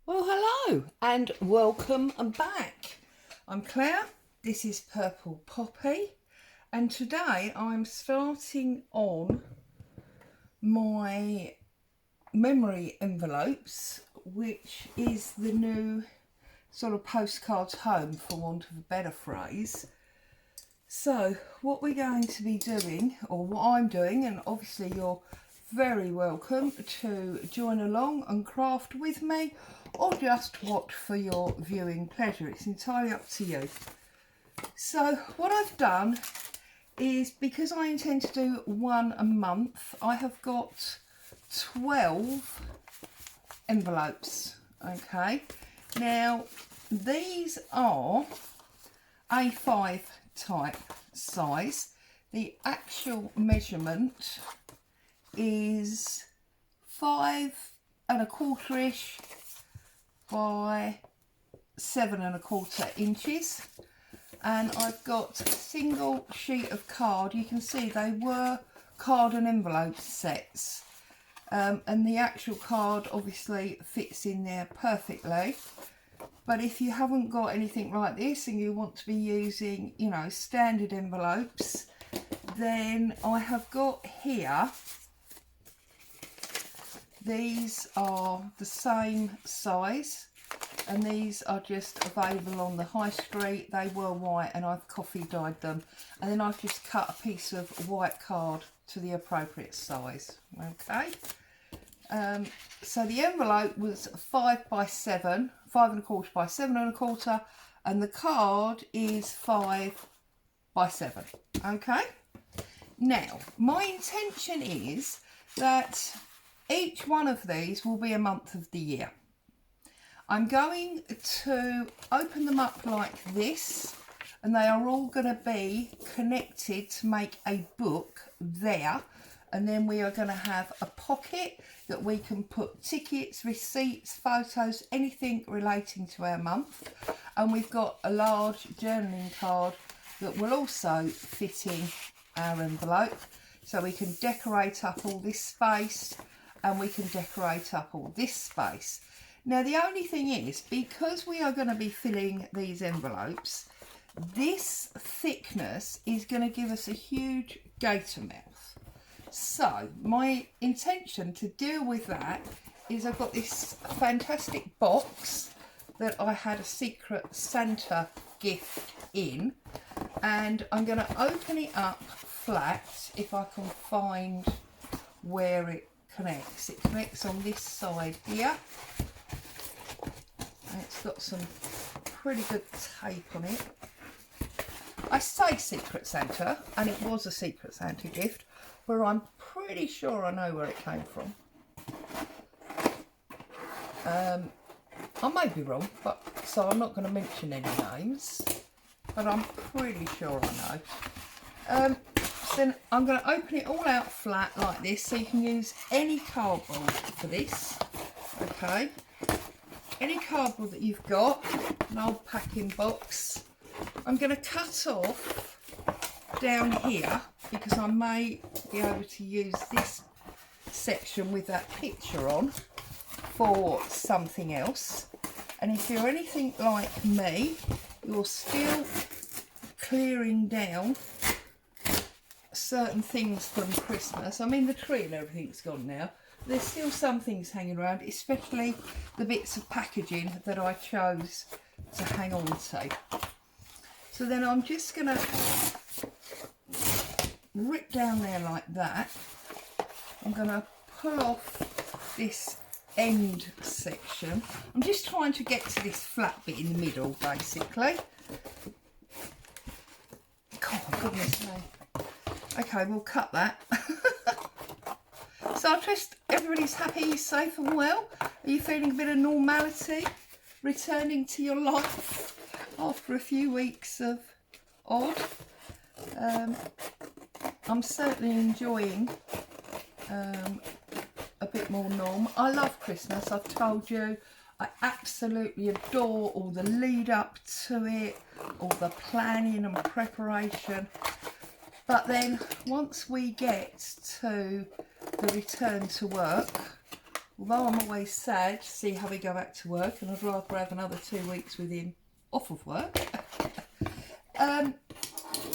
Well, hello and welcome back. I'm Claire, this is Purple Poppy, and today I'm starting on my memory envelopes, which is the new sort of postcards home, for want of a better phrase. So what we're going to be doing, or what I'm doing, and obviously you're very welcome to join along and craft with me, or just watch for your viewing pleasure. It's entirely up to you. So what I've done is, because I intend to do one a month, I have got 12 envelopes. Okay, now these are A5 type size. The actual measurement is 5¼ by 7¼ inches, and I've got a single sheet of card. You can see they were card and envelope sets, and the actual card obviously fits in there perfectly. But if you haven't got anything like this and you want to be using, you know, standard envelopes, then I have got here, these are the same size, and these are just available on the high street. They were white and I've coffee dyed them, and then I've just cut a piece of white card to the appropriate size. Okay, so the envelope was 5 by 7, 5¼ by 7¼ and the card is 5 by 7. Okay, now my intention is that each one of these will be a month of the year. I'm going to open them up like this, and they are all going to be connected to make a book there, and then we are going to have a pocket that we can put tickets, receipts, photos, anything relating to our month. And we've got a large journaling card that will also fit in our envelope, so we can decorate up all this space and we can decorate up all this space. Now the only thing is, because we are going to be filling these envelopes, this thickness is going to give us a huge gator mouth. So my intention to deal with that is, I've got this fantastic box that I had a Secret Santa gift in, and I'm going to open it up flat if I can find where it connects. It connects on this side here, and it's got some pretty good tape on it. I say Secret Santa, and it was a Secret Santa gift, where I'm pretty sure I know where it came from. I may be wrong, but so I'm not going to mention any names, but I'm pretty sure I know. Then I'm going to open it all out flat like this, so you can use any cardboard for this. Okay, any cardboard that you've got, an old packing box. I'm going to cut off down here, because I may be able to use this section with that picture on for something else. And if you're anything like me, you're still clearing down certain things from Christmas. I mean, the tree and everything's gone now. There's still some things hanging around, especially the bits of packaging that I chose to hang on to. So then I'm just going to rip down there like that. I'm going to pull off this end section. I'm just trying to get to this flat bit in the middle, basically. God, goodness me. Okay, we'll cut that. So I trust everybody's happy, safe and well. Are you feeling a bit of normality returning to your life after a few weeks of odd? I'm certainly enjoying a bit more norm. I love Christmas, I've told you. I absolutely adore all the lead up to it, all the planning and preparation. But then once we get to the return to work, although I'm always sad to see how we go back to work, and I'd rather have another 2 weeks with him off of work, I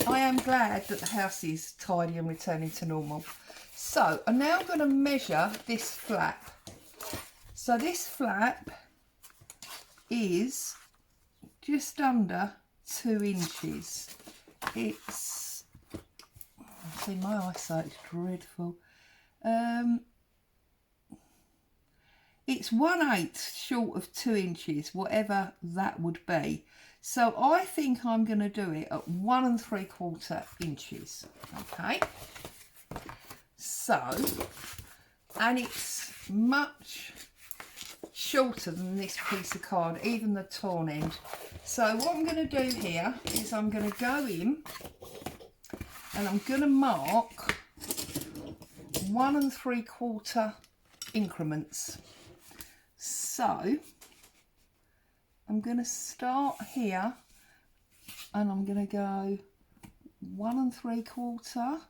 am glad that the house is tidy and returning to normal. So I'm now going to measure this flap. So this flap is just under 2 inches. It's, see, my eyesight is dreadful. It's 1/8 short of 2 inches, whatever that would be. So I think I'm going to do it at 1 3/4 inches. Okay. So, and it's much shorter than this piece of card, even the torn end. So what I'm going to do here is I'm going to go in and I'm going to mark 1 3/4 increments. So I'm going to start here and I'm going to go 1 3/4.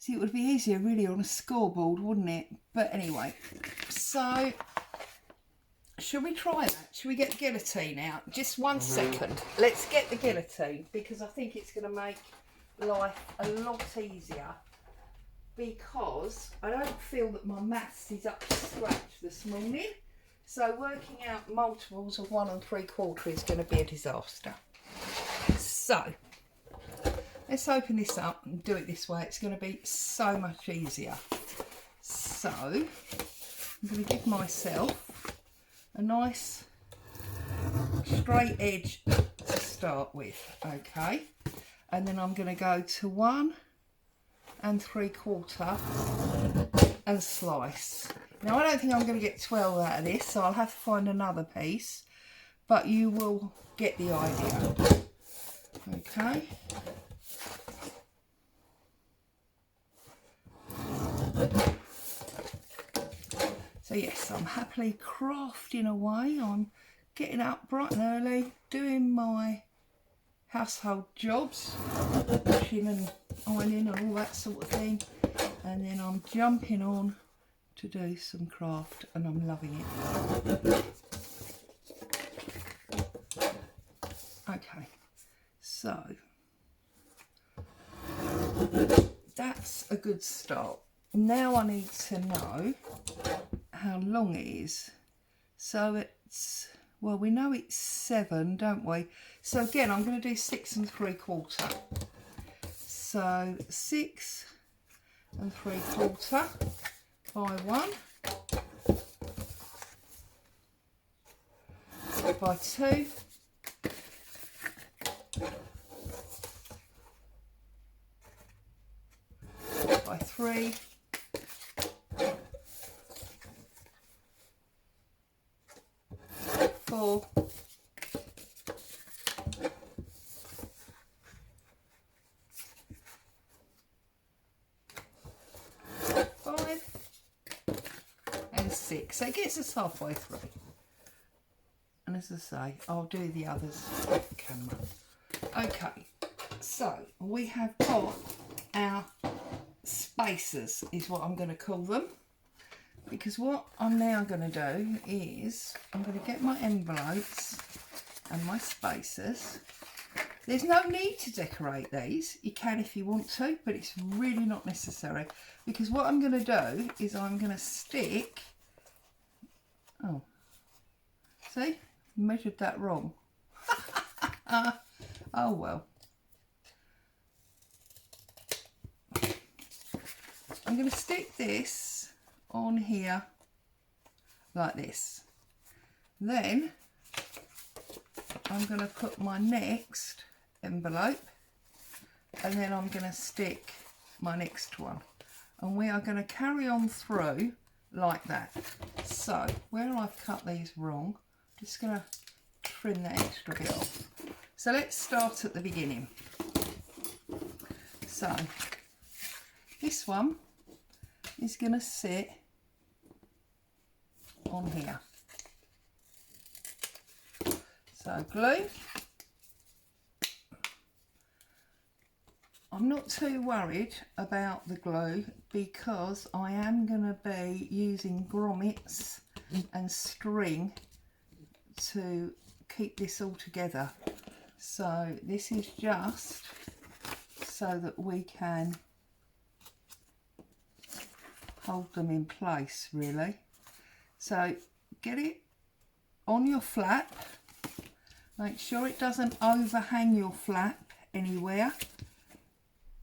See, it would be easier really on a scoreboard, wouldn't it? But anyway, so should we try that? Should we get the guillotine out? Just 1 second. Let's get the guillotine, because I think it's going to make life a lot easier, because I don't feel that my maths is up to scratch this morning. So working out multiples of 1 3/4 is going to be a disaster. So let's open this up and do it this way. It's going to be so much easier. So I'm going to give myself a nice straight edge to start with, okay? And then I'm going to go to 1 3/4 and slice. Now I don't think I'm going to get 12 out of this, so I'll have to find another piece, but you will get the idea. Okay. So yes, I'm happily crafting away. I'm getting up bright and early, doing my household jobs, washing and ironing and all that sort of thing, and then I'm jumping on to do some craft, and I'm loving it. Okay, so that's a good start. Now I need to know how long it is. So it's, well, we know it's 7, don't we? So again, I'm going to do 6 3/4. So 6 3/4 by 1 by 2 by 3 4 5 and 6. So it gets us halfway through. And as I say, I'll do the others off camera. Okay, so we have got our spacers, is what I'm going to call them. Because what I'm now going to do is I'm going to get my envelopes and my spacers. There's no need to decorate these. You can if you want to, but it's really not necessary. Because what I'm going to do is I'm going to stick... Oh, see? Measured that wrong. Oh well. I'm going to stick this on here like this. Then I'm going to put my next envelope, and then I'm going to stick my next one, and we are going to carry on through like that. So where I've cut these wrong, I'm just going to trim that extra bit off. So let's start at the beginning. So this one is going to sit on here. So glue, I'm not too worried about the glue because I am going to be using grommets and string to keep this all together. So this is just so that we can hold them in place, really. So get it on your flap, make sure it doesn't overhang your flap anywhere.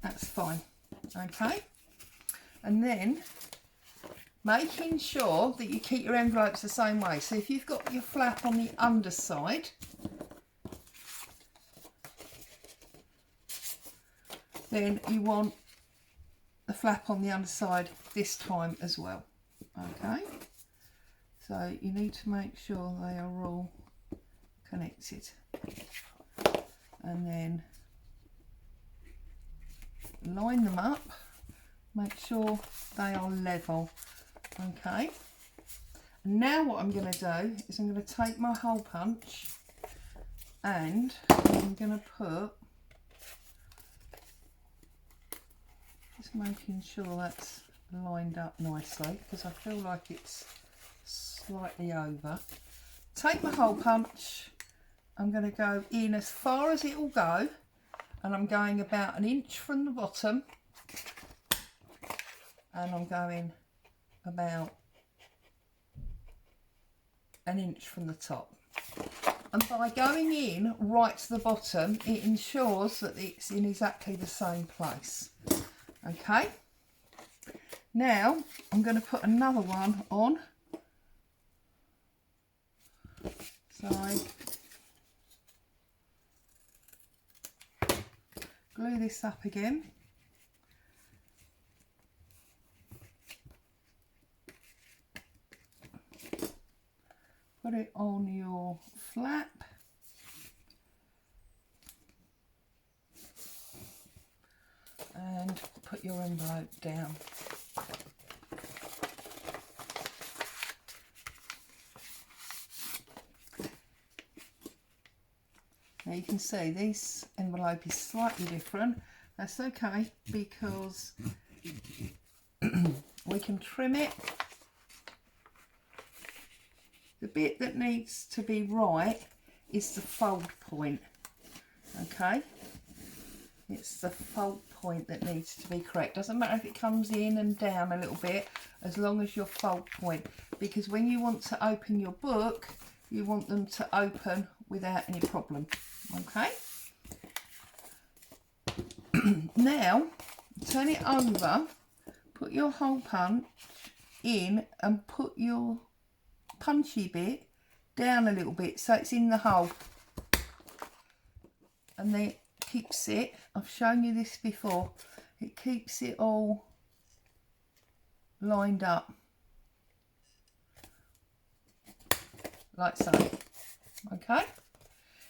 That's fine, okay? And then making sure that you keep your envelopes the same way. So if you've got your flap on the underside, then you want the flap on the underside this time as well, okay? So you need to make sure they are all connected. And then line them up, make sure they are level, okay? And now what I'm going to do is I'm going to take my hole punch and I'm going to put, just making sure that's lined up nicely because I feel like it's slightly over. Take my hole punch, I'm going to go in as far as it will go, and I'm going about 1 inch from the bottom, and I'm going about 1 inch from the top. And by going in right to the bottom, it ensures that it's in exactly the same place. Okay, now I'm going to put another one on. So I glue this up again. Put it on your flap. And put your envelope down. Now you can see this envelope is slightly different. That's okay because we can trim it. The bit that needs to be right is the fold point, okay? It's the fold point that needs to be correct. Doesn't matter if it comes in and down a little bit, as long as your fold point, because when you want to open your book, you want them to open without any problem, okay? Now, turn it over, put your hole punch in and put your punchy bit down a little bit so it's in the hole. And then it keeps it, I've shown you this before, it keeps it all lined up. Like so, okay?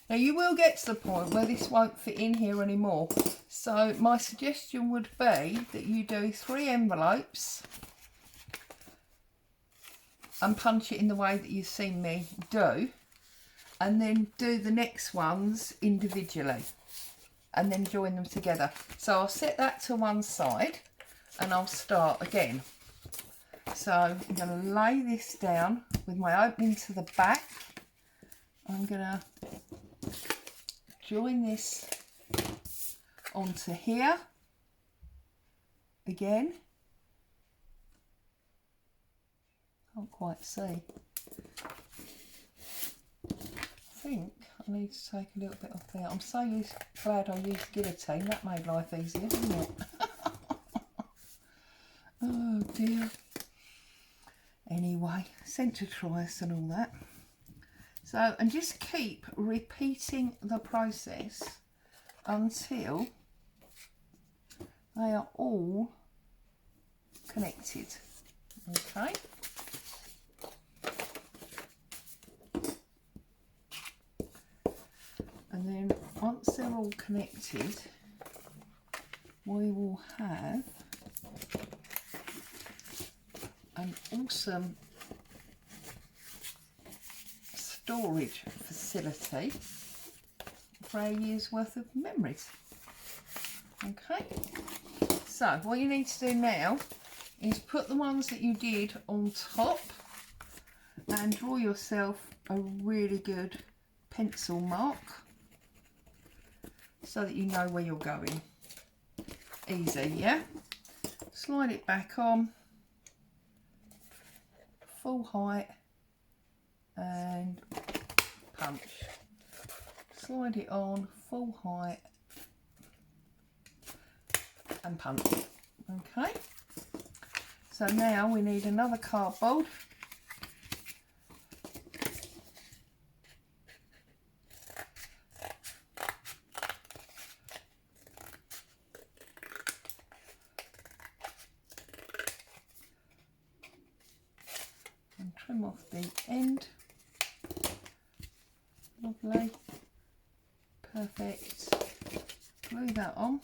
Now you will get to the point where this won't fit in here anymore. So my suggestion would be that you do 3 envelopes and punch it in the way that you've seen me do, and then do the next ones individually and then join them together. So I'll set that to one side and I'll start again. So I'm going to lay this down with my opening to the back. I'm going to join this onto here again. Can't quite see. I think I need to take a little bit off there. I'm so glad I used guillotine. That made life easier, didn't it? Oh dear. Anyway, centre trice and all that. So, and just keep repeating the process until they are all connected. Okay. And then once they're all connected, we will have an awesome storage facility for a year's worth of memories. Okay, so what you need to do now is put the ones that you did on top and draw yourself a really good pencil mark so that you know where you're going. Easy, yeah? Slide it back on, full height, and punch. Slide it on, full height, and punch. Okay, so now we need another cardboard. And trim off the end. Lovely, perfect. Glue that on.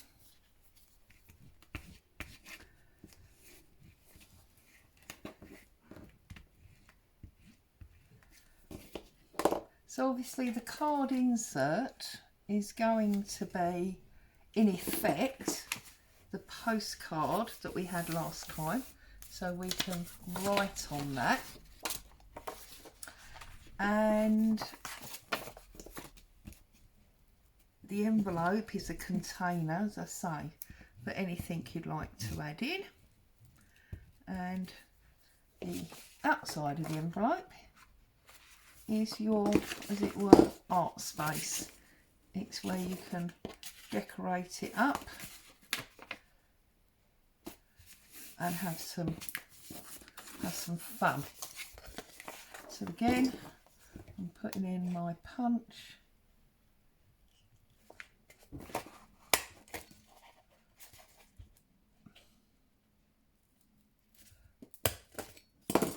So obviously the card insert is going to be, in effect, the postcard that we had last time. So we can write on that. And the envelope is a container, as I say, for anything you'd like to add in. And the outside of the envelope is your, as it were, art space. It's where you can decorate it up and have some fun. So again, I'm putting in my punch.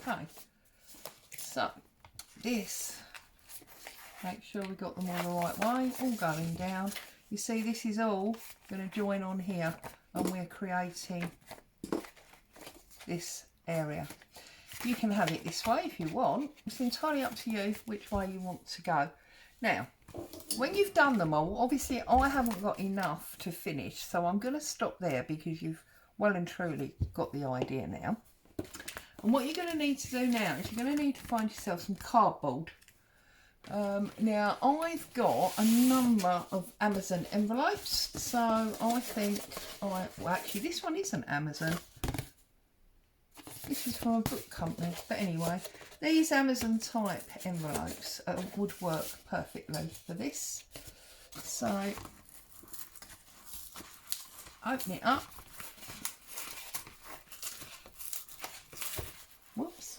Okay, so this, make sure we got them all the right way, all going down. You see, this is all going to join on here, and we're creating this area. You can have it this way if you want. It's entirely up to you which way you want to go. Now, when you've done them all, obviously I haven't got enough to finish, so I'm going to stop there because you've well and truly got the idea now. And what you're going to need to do now is you're going to need to find yourself some cardboard. Now, I've got a number of Amazon envelopes, so I think well, actually this one isn't Amazon. This is from a book company, but anyway, these Amazon type envelopes would work perfectly for this. So, open it up. Whoops.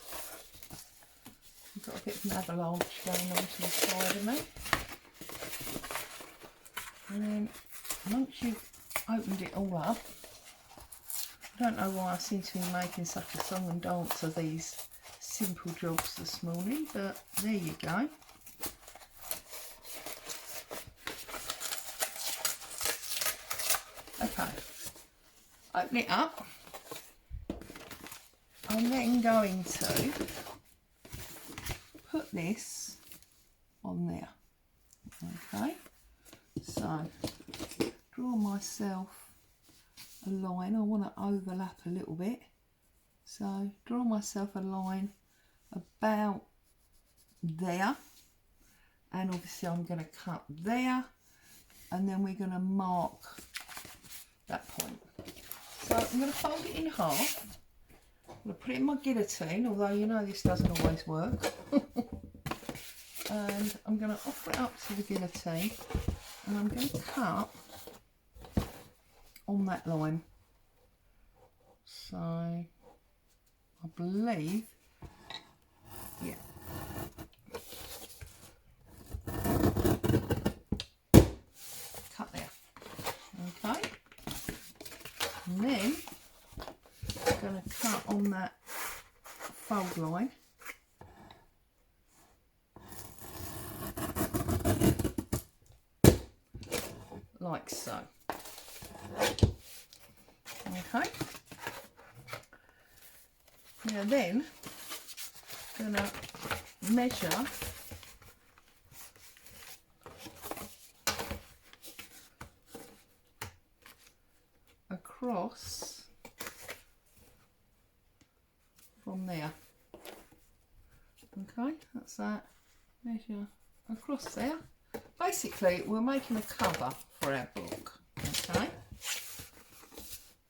I've got a bit of an avalanche going on to the side of me. And then, once you've opened it all up, I don't know why I seem to be making such a song and dance of these simple jobs this morning, but there you go. Okay, open it up. I'm then going to put this on there. Okay, so draw myself a line. I want to overlap a little bit, so draw myself a line about there, and obviously I'm going to cut there, and then we're going to mark that point. So I'm going to fold it in half. I'm going to put it in my guillotine, although you know this doesn't always work. And I'm going to offer it up to the guillotine, and I'm going to cut on that line. So I believe, yeah. Cut there. Okay. And then I'm going to cut on that fold line. Like so. Okay. Now then, I'm going to measure across from there. Okay, that's that. Measure across there. Basically, we're making a cover for our book, okay?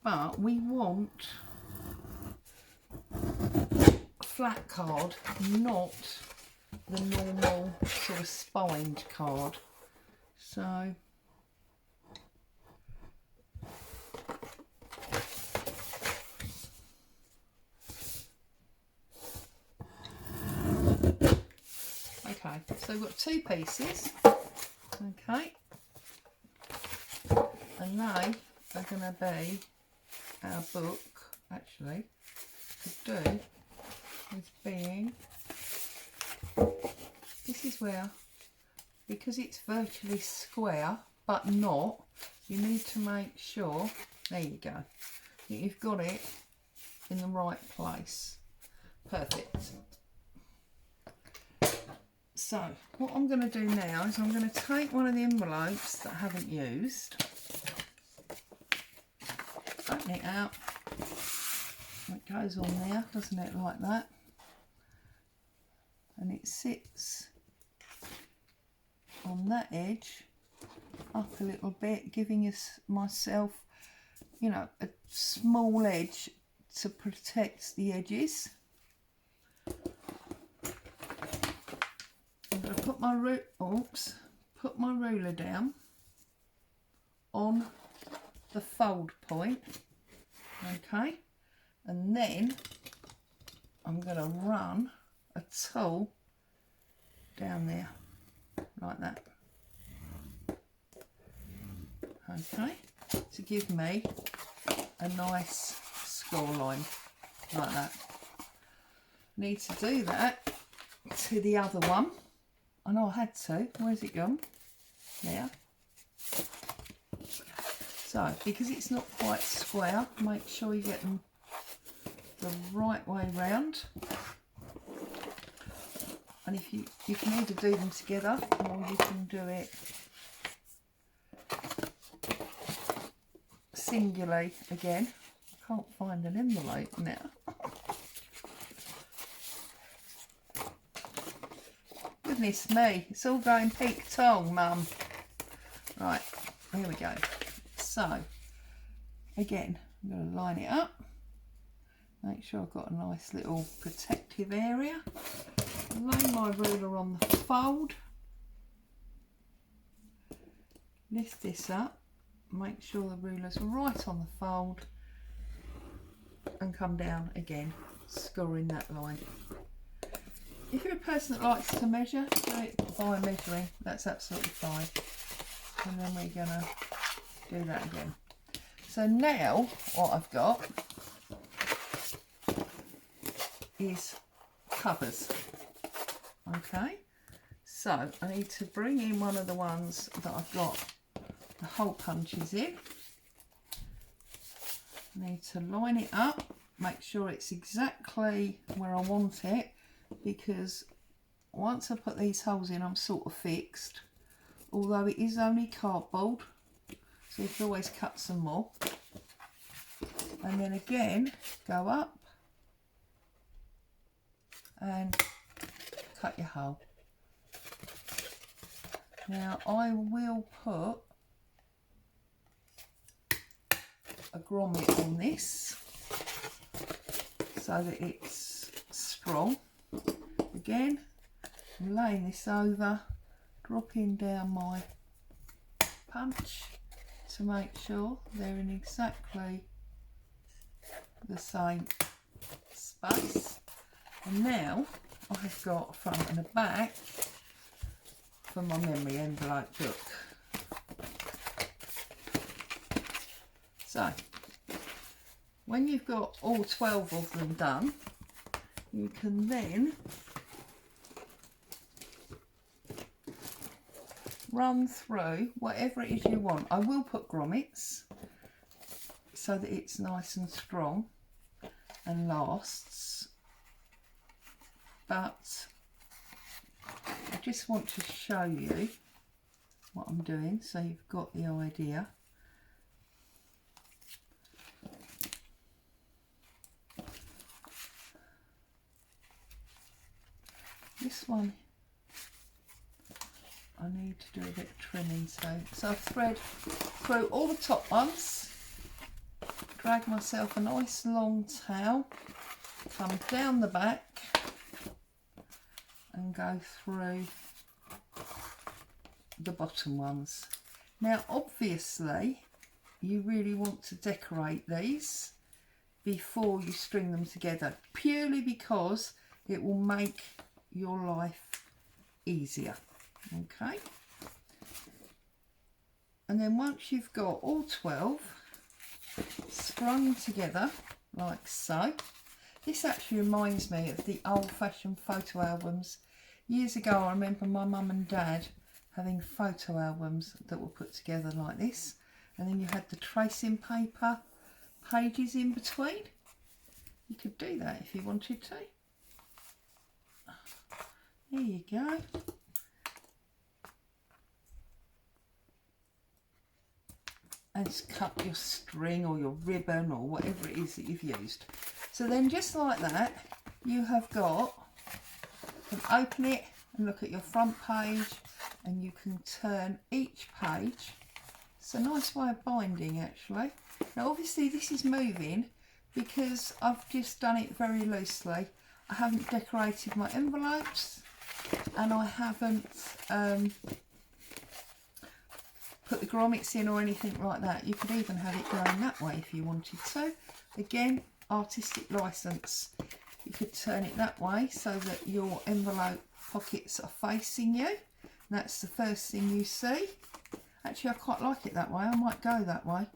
But we want a flat card, not the normal sort of spined card. So okay, so we've got two pieces, okay, and they are going to be our book. Actually, could do is being, this is where, because it's virtually square but not, you need to make sure, there you go, that you've got it in the right place. Perfect. So what I'm going to do now is I'm going to take one of the envelopes that I haven't used, open it out, it goes on there, doesn't it, like that, and it sits on that edge up a little bit, giving myself, you know, a small edge to protect the edges. I'm going to put my ruler down on the fold point, okay, and then I'm going to run a tool down there like that, okay, to give me a nice score line like that. Need to do that to the other one. I know I had to. Where's it gone? There. So, because it's not quite square, make sure you get them the right way round. And if you can either do them together or you can do it singularly again. I can't find an envelope now. Goodness me, it's all going peak tongue, Mum. Right, here we go. So, again, I'm going to line it up. Make sure I've got a nice little protective area. Lay my ruler on the fold. Lift this up. Make sure the ruler's right on the fold. And come down again, scoring that line. If you're a person that likes to measure, do it by measuring, that's absolutely fine. And then we're going to do that again. So now what I've got is covers. Okay, so I need to bring in one of the ones that I've got the hole punches in. I need to line it up, make sure it's exactly where I want it, because once I put these holes in I'm sort of fixed, although it is only cardboard, so you can always cut some more. And then again go up and cut your hole. Now I will put a grommet on this so that it's strong. Again, I'm laying this over, dropping down my punch to make sure they're in exactly the same space. And now I have got a front and a back for my memory envelope book. So, when you've got all 12 of them done, you can then run through whatever it is you want. I will put grommets so that it's nice and strong and lasts, but I just want to show you what I'm doing so you've got the idea. This one I need to do a bit of trimming, so I thread through all the top ones, drag myself a nice long tail, come down the back and go through the bottom ones. Now obviously you really want to decorate these before you string them together, purely because it will make your life easier. Okay, and then once you've got all 12 strung together like so, this actually reminds me of the old-fashioned photo albums. Years ago I remember my mum and dad having photo albums that were put together like this, and then you had the tracing paper pages in between. You could do that if you wanted to. There you go. And just cut your string or your ribbon or whatever it is that you've used. So then just like that, you have got, you can open it and look at your front page, and you can turn each page. It's a nice way of binding actually. Now obviously this is moving because I've just done it very loosely. I haven't decorated my envelopes, and I haven't put the grommets in or anything like that. You could even have it going that way if you wanted to. Again, artistic license. You could turn it that way so that your envelope pockets are facing you. That's the first thing you see. Actually, I quite like it that way. I might go that way.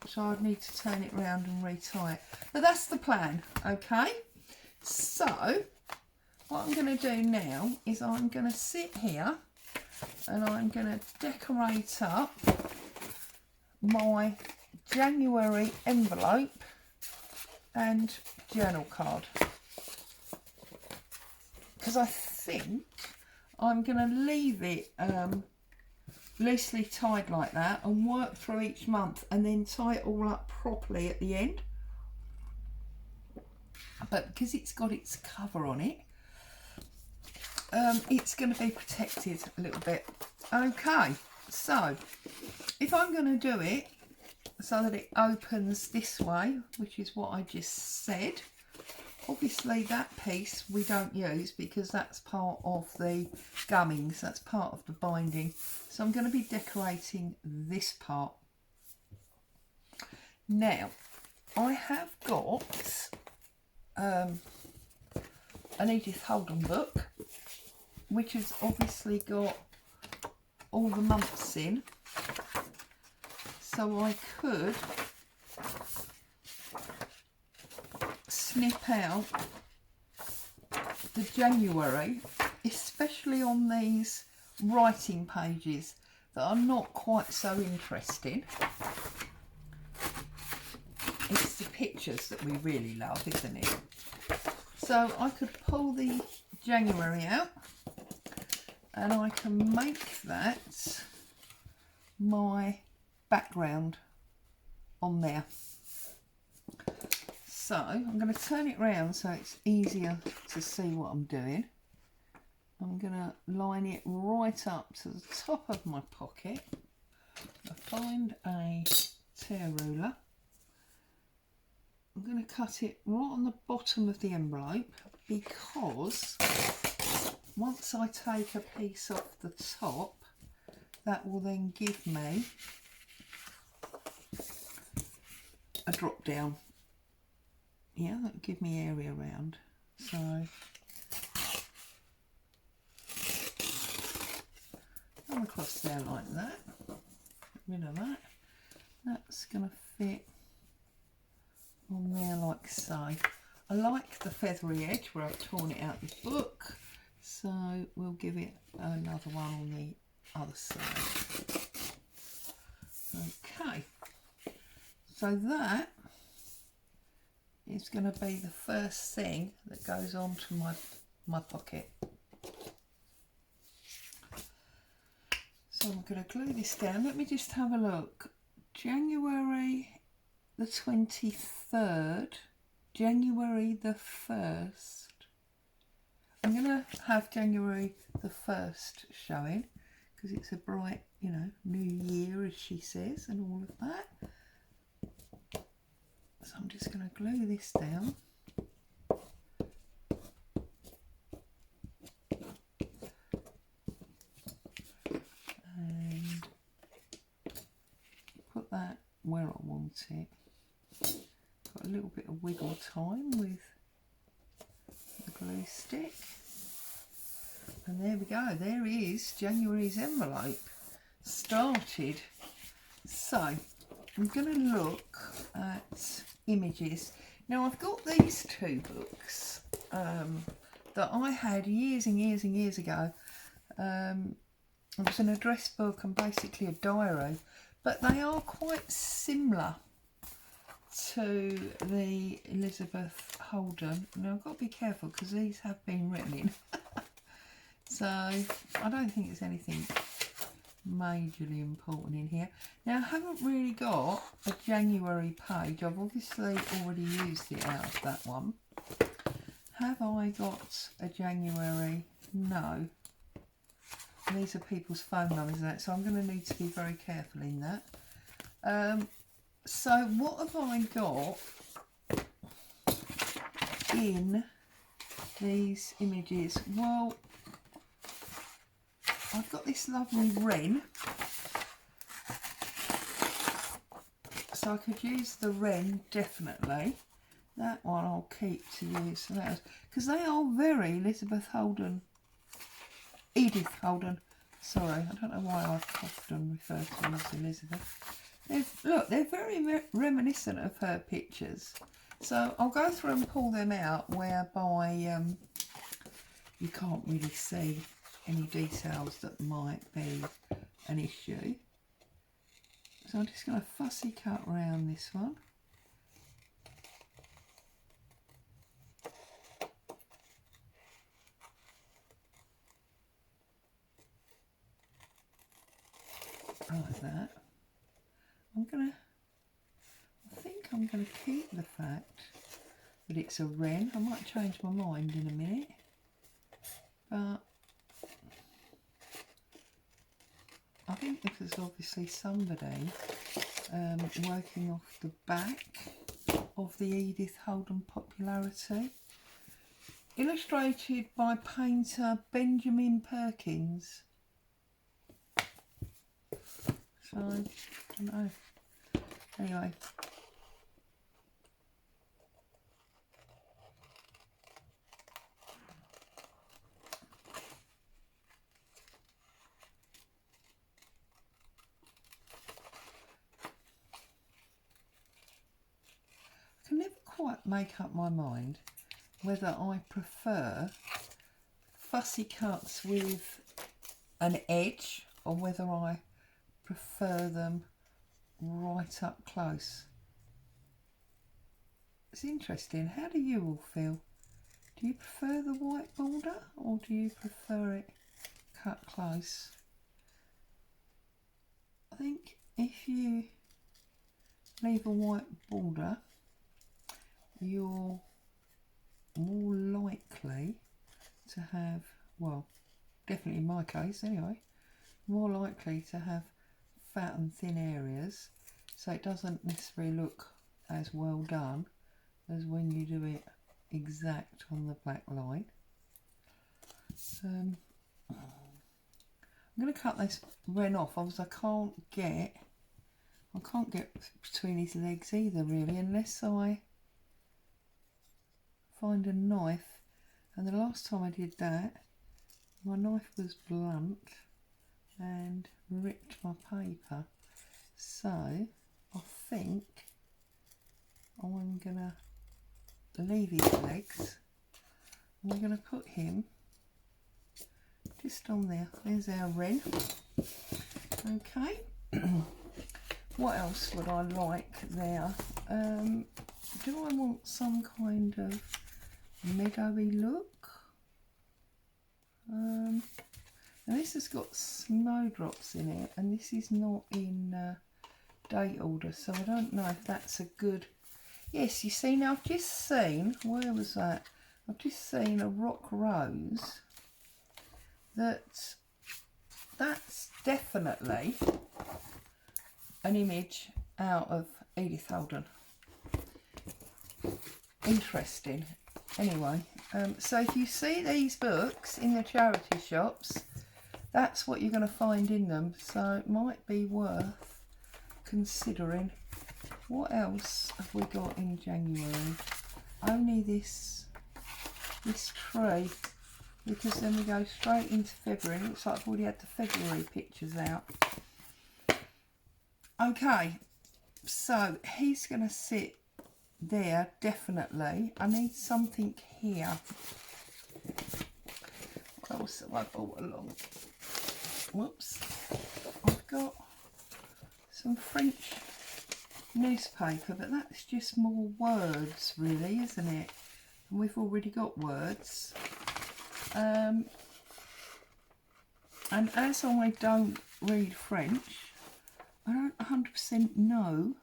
So I'd need to turn it round and retie it. But that's the plan, okay? So what I'm going to do now is I'm going to sit here and I'm going to decorate up my January envelope and journal card, because I think I'm going to leave it loosely tied like that and work through each month and then tie it all up properly at the end. But because it's got its cover on it, it's going to be protected a little bit. Okay, so if I'm going to do it so that it opens this way, which is what I just said, obviously that piece we don't use because that's part of the gummings, that's part of the binding. So I'm going to be decorating this part. Now I have got an Edith Holden book, which has obviously got all the months in, so I could snip out the January, especially on these writing pages that are not quite so interesting. It's the pictures that we really love, isn't it? So I could pull the January out and I can make that my background on there. So I'm going to turn it round so it's easier to see what I'm doing. I'm going to line it right up to the top of my pocket. I find a tear ruler. I'm going to cut it right on the bottom of the envelope, because once I take a piece off the top, that will then give me a drop down. Yeah, that'll give me area around. So come across there like that. Get rid of that. That's going to fit on there like so. I like the feathery edge where I've torn it out of the book, so we'll give it another one on the other side. Okay, so that is going to be the first thing that goes onto my pocket. So I'm going to glue this down. Let me just have a look. January the 23rd, January the 1st, I'm going to have January the 1st showing because it's a bright, you know, new year, as she says, and all of that. So I'm just going to glue this down. And put that where I want it. Got a little bit of wiggle time with the glue stick. And there we go, there is January's envelope started. So I'm going to look at images. Now I've got these two books that I had years and years and years ago. It was an address book and basically a diary, but they are quite similar to the Elizabeth Holden. Now I've got to be careful because these have been written in. So I don't think there's anything majorly important in here. Now I haven't really got a January page. I've obviously already used it out of that one. Have I got a January? No. These are people's phone numbers and that, so I'm going to need to be very careful in that. So what have I got in these images? Well, I've got this lovely wren, so I could use the wren definitely. That one I'll keep to use for that, because they are very Elizabeth Holden, Edith Holden. Sorry, I don't know why I've often referred to them as Elizabeth. Look, they're very reminiscent of her pictures. So I'll go through and pull them out whereby you can't really see any details that might be an issue. So I'm just going to fussy cut around this one. Like that. I think I'm going to keep the fact that it's a wren. I might change my mind in a minute, but I think this is obviously somebody working off the back of the Edith Holden popularity. Illustrated by painter Benjamin Perkins. So, I don't know. Anyway. I can never quite make up my mind whether I prefer fussy cuts with an edge or whether I prefer them right up close. It's interesting. How do you all feel? Do you prefer the white border or do you prefer it cut close? I think if you leave a white border, you're more likely to have, well, definitely in my case anyway, more likely to have fat and thin areas, so it doesn't necessarily look as well done as when you do it exact on the black line. I'm going to cut this wren off. Obviously I can't get between his legs either really, unless I find a knife, and the last time I did that my knife was blunt and ripped my paper, so I think I'm gonna leave his legs and we're gonna put him just on there. There's our wren. Okay. What else would I like there? Do I want some kind of meadowy look? And this has got snowdrops in it, and this is not in date order, so I don't know if that's a good... Yes, you see, now I've just seen, where was that? I've just seen a rock rose that's definitely an image out of Edith Holden. Interesting. Anyway, so if you see these books in the charity shops, that's what you're going to find in them. So it might be worth considering. What else have we got in January? Only this tree, because then we go straight into February. It looks like I've already had the February pictures out. Okay, so he's going to sit there, definitely. I need something here. What else have I brought along? Whoops. I've got some French newspaper, but that's just more words, really, isn't it? And we've already got words. And as I don't read French, I don't 100% know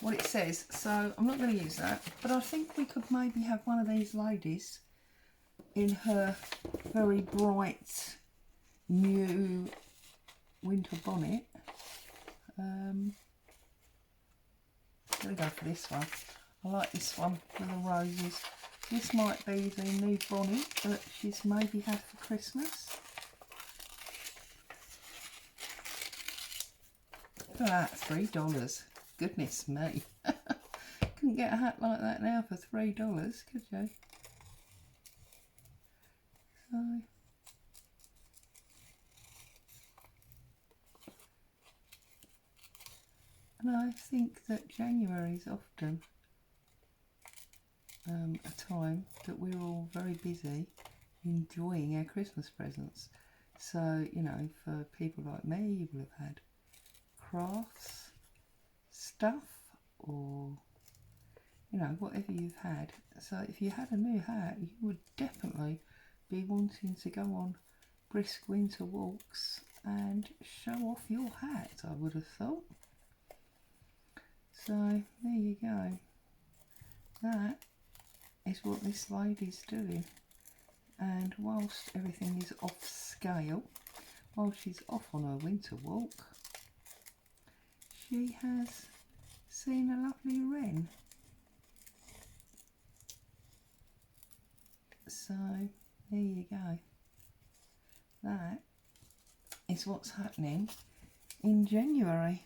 what it says, so I'm not going to use that. But I think we could maybe have one of these ladies in her very bright new winter bonnet. I'm going to go for this one. I like this one with the roses. This might be the new bonnet that she's maybe had for Christmas. Look at that, $3. Goodness me. Couldn't get a hat like that now for $3, could you? So, and I think that January is often a time that we're all very busy enjoying our Christmas presents. So, you know, for people like me, you will have had crafts, stuff, or, you know, whatever you've had. So if you had a new hat, you would definitely be wanting to go on brisk winter walks and show off your hat, I would have thought. So there you go. That is what this lady's doing. And whilst everything is off scale, while she's off on her winter walk, she has seen a lovely wren. So there you go. That is what's happening in January.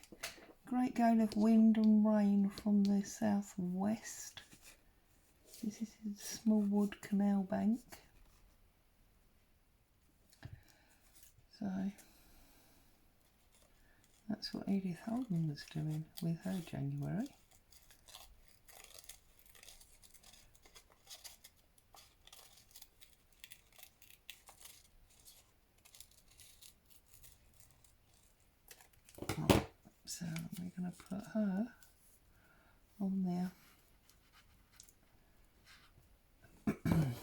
Great gale of wind and rain from the southwest. This is a Smallwood Canal bank. So that's what Edith Holden was doing with her January. Right, so we're going to put her on there.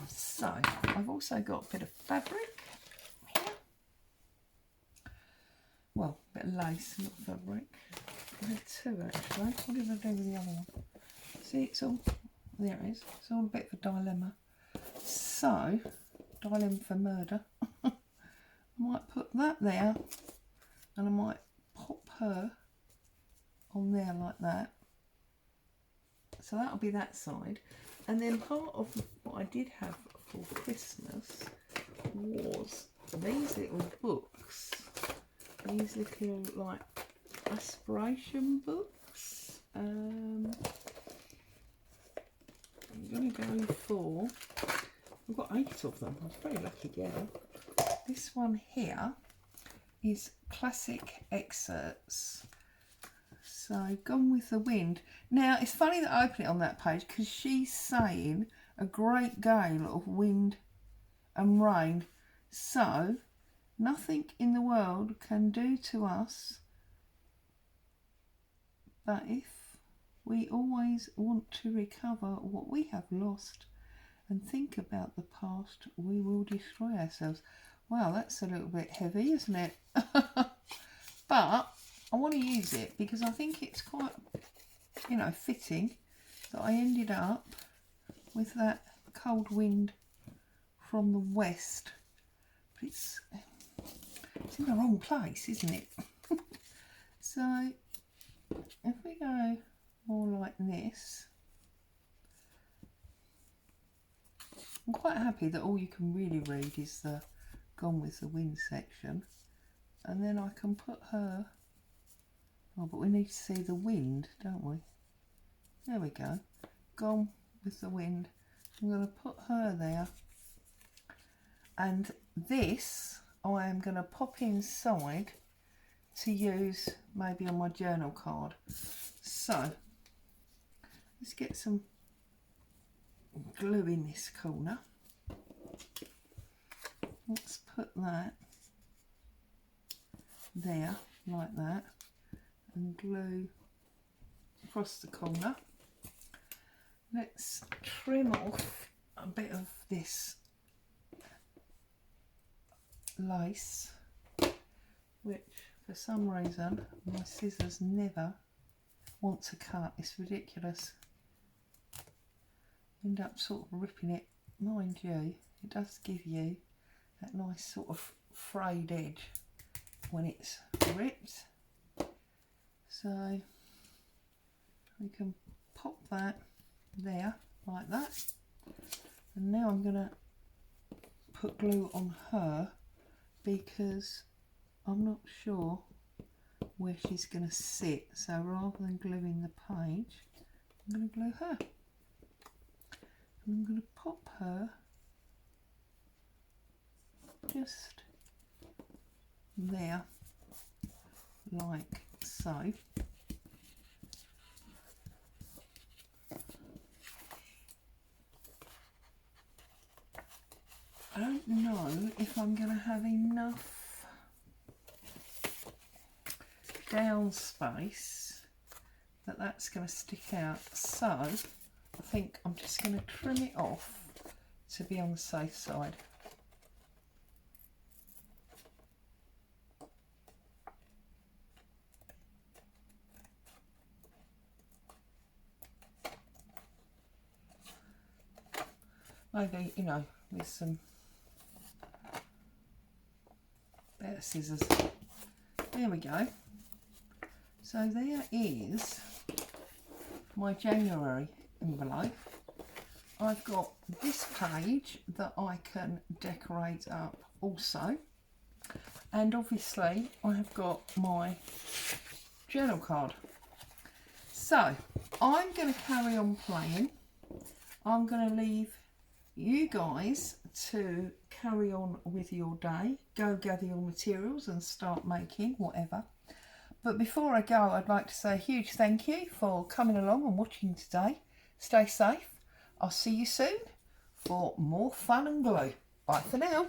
So I've also got a bit of fabric here. Well, a bit of lace, not fabric. I had two actually. What did I do with the other one? See, it's all, there it is. It's all a bit of a dilemma. So, dilemma for murder. I might put that there, and I might pop her on there like that. So that'll be that side. And then part of what I did have for Christmas was these little books. These little, like, aspiration books. I'm going to go for, I've got 8 of them. I was very lucky girl. This one here is classic excerpts. So, Gone with the Wind. Now, it's funny that I open it on that page because she's saying a great gale of wind and rain. So, nothing in the world can do to us, but if we always want to recover what we have lost and think about the past, we will destroy ourselves. Wow, that's a little bit heavy, isn't it? But I want to use it because I think it's quite, you know, fitting that I ended up with that cold wind from the west. But it's in the wrong place, isn't it? So if we go more like this, I'm quite happy that all you can really read is the Gone with the Wind section. And then I can put her, oh, but we need to see the wind, don't we? There we go. Gone with the Wind. I'm going to put her there. And this I am going to pop inside to use maybe on my journal card. So let's get some glue in this corner. Let's put that there like that and glue across the corner. Let's trim off a bit of this lace, which for some reason my scissors never want to cut. It's ridiculous. End up sort of ripping it. Mind you, it does give you that nice sort of frayed edge when it's ripped. So we can pop that there like that. And now I'm going to put glue on her because I'm not sure where she's going to sit. So rather than gluing the page, I'm going to glue her. And I'm going to pop her just there like so. I don't know if I'm going to have enough down space that that's going to stick out, so I think I'm just going to trim it off to be on the safe side. Maybe, you know, with some better scissors. There we go. So there is my January envelope. I've got this page that I can decorate up also. And obviously I have got my journal card. So I'm going to carry on playing. I'm going to leave you guys to carry on with your day, go gather your materials and start making whatever. But before I go, I'd like to say a huge thank you for coming along and watching today. Stay safe. I'll see you soon for more fun and glue. Bye for now.